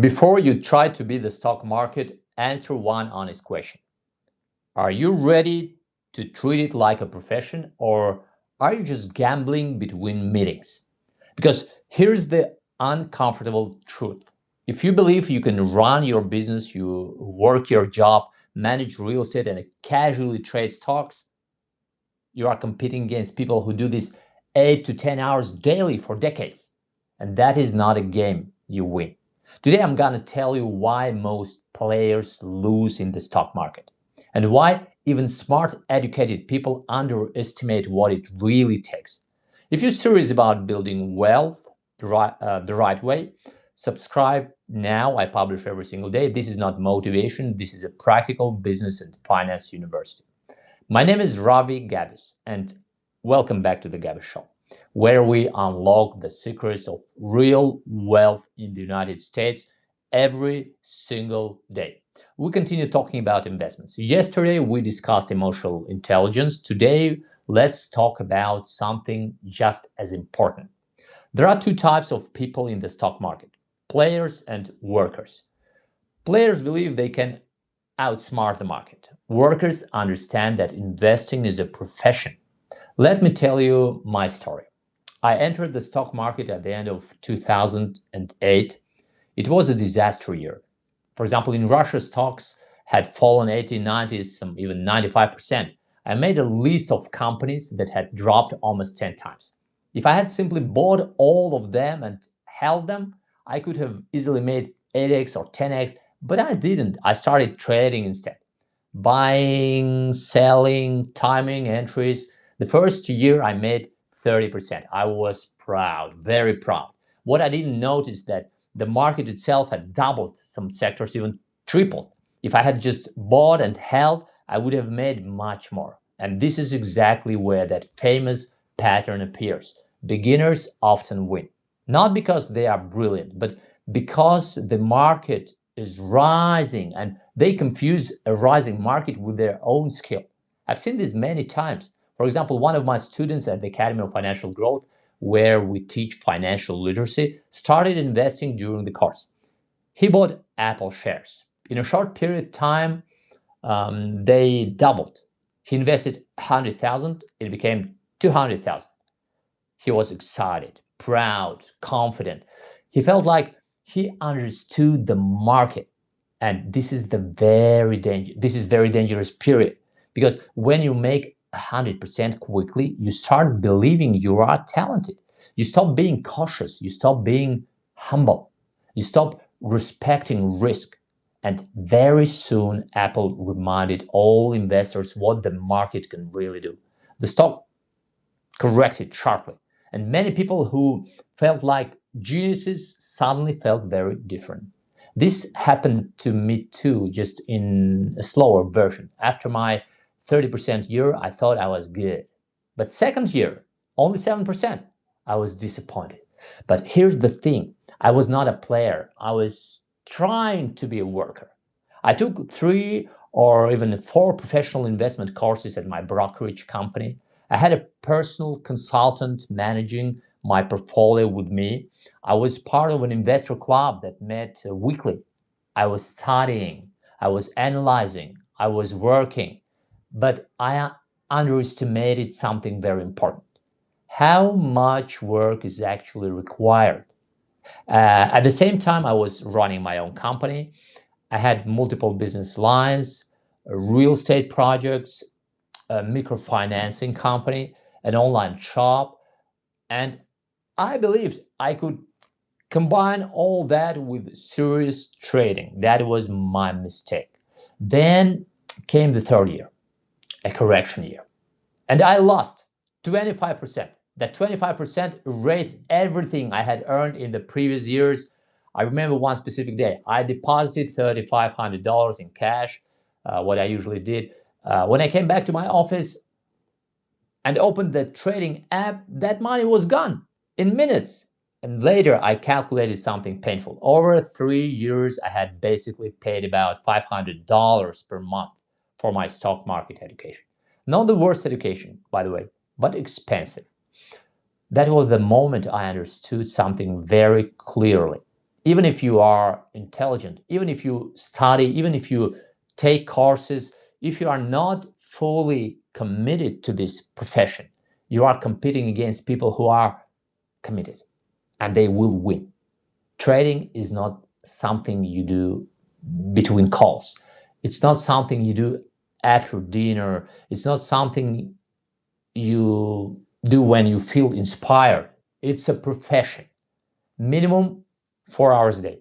Before you try to beat the stock market, answer one honest question. Are you ready to treat it like a profession, or are you just gambling between meetings? Because here's the uncomfortable truth. If you believe you can run your business, you work your job, manage real estate, and casually trade stocks, you are competing against people who do this 8 to 10 hours daily for decades. And that is not a game you win. Today, I'm going to tell you why most players lose in the stock market and why even smart, educated people underestimate what it really takes. If you're serious about building wealth the right way, subscribe now. I publish every single day. This is not motivation, this is a practical business and finance university. My name is Ravi Gabbis, and welcome back to the Gabbis Show, where we unlock the secrets of real wealth in the United States every single day. We continue talking about investments. Yesterday, we discussed emotional intelligence. Today, let's talk about something just as important. There are two types of people in the stock market: players and workers. Players believe they can outsmart the market. Workers understand that investing is a profession. Let me tell you my story. I entered the stock market at the end of 2008. It was a disaster year. For example, in Russia, stocks had fallen 80, 90, some even 95%. I made a list of companies that had dropped almost 10 times. If I had simply bought all of them and held them, I could have easily made 8x or 10x, but I didn't. I started trading instead. Buying, selling, timing entries. The first year I made 30%. I was proud, very proud. What I didn't notice that the market itself had doubled, some sectors even tripled. If I had just bought and held, I would have made much more. And this is exactly where that famous pattern appears. Beginners often win, not because they are brilliant, but because the market is rising and they confuse a rising market with their own skill. I've seen this many times. For example, one of my students at the Academy of Financial Growth, where we teach financial literacy, started investing during the course. He bought Apple shares. In a short period of time, they doubled. He invested 100,000, it became 200,000. He was excited, proud, confident. He felt like he understood the market. And this is very dangerous period, because when you make 100% quickly, you start believing you are talented. You stop being cautious, you stop being humble, you stop respecting risk. And very soon, Apple reminded all investors what the market can really do. The stock corrected sharply, and many people who felt like geniuses suddenly felt very different. This happened to me too, just in a slower version. After my 30% year, I thought I was good. But second year, only 7%. I was disappointed. But here's the thing. I was not a player. I was trying to be a worker. I took 3 or even 4 professional investment courses at my brokerage company. I had a personal consultant managing my portfolio with me. I was part of an investor club that met weekly. I was studying, I was analyzing, I was working, but I underestimated something very important: how much work is actually required. At the same time, I was running my own company. I had multiple business lines, real estate projects, a microfinancing company, an online shop, and I believed I could combine all that with serious trading. That was my mistake. Then came the third year, a correction year, and I lost 25%. That 25% erased everything I had earned in the previous years. I remember one specific day. I deposited $3,500 in cash, what I usually did. When I came back to my office and opened the trading app, that money was gone in minutes. And later, I calculated something painful. Over 3 years, I had basically paid about $500 per month for my stock market education. Not the worst education, by the way, but expensive. That was the moment I understood something very clearly. Even if you are intelligent, even if you study, even if you take courses, if you are not fully committed to this profession, you are competing against people who are committed and they will win. Trading is not something you do between calls. It's not something you do after dinner. It's not something you do when you feel inspired. It's a profession. Minimum 4 hours a day.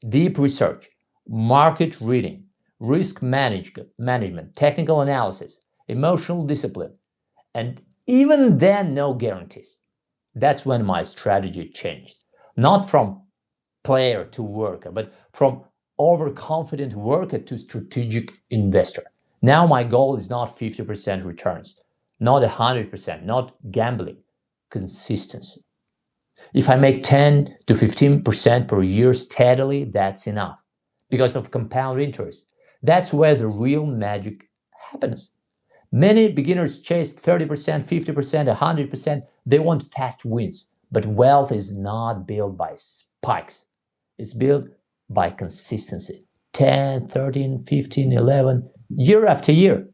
Deep research, market reading, management, technical analysis, emotional discipline, and even then, no guarantees. That's when my strategy changed. Not from player to worker, but from overconfident worker to strategic investor. Now my goal is not 50% returns, not 100%, not gambling, consistency. If I make 10 to 15% per year steadily, that's enough because of compound interest. That's where the real magic happens. Many beginners chase 30%, 50%, 100%. They want fast wins. But wealth is not built by spikes. It's built by consistency. 10, 13, 15, 11, year after year.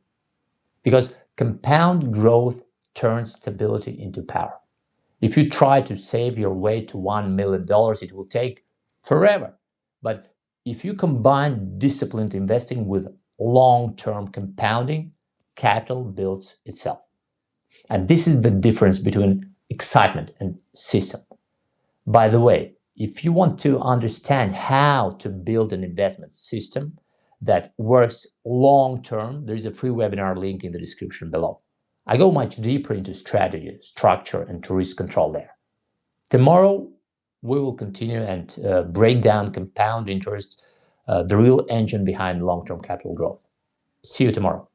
Because compound growth turns stability into power. If you try to save your way to $1 million, it will take forever. But if you combine disciplined investing with long-term compounding, capital builds itself. And this is the difference between excitement and system. By the way, if you want to understand how to build an investment system that works long term, there is a free webinar link in the description below. I go much deeper into strategy, structure, and risk control there. Tomorrow, we will continue and break down compound interest, the real engine behind long term capital growth. See you tomorrow.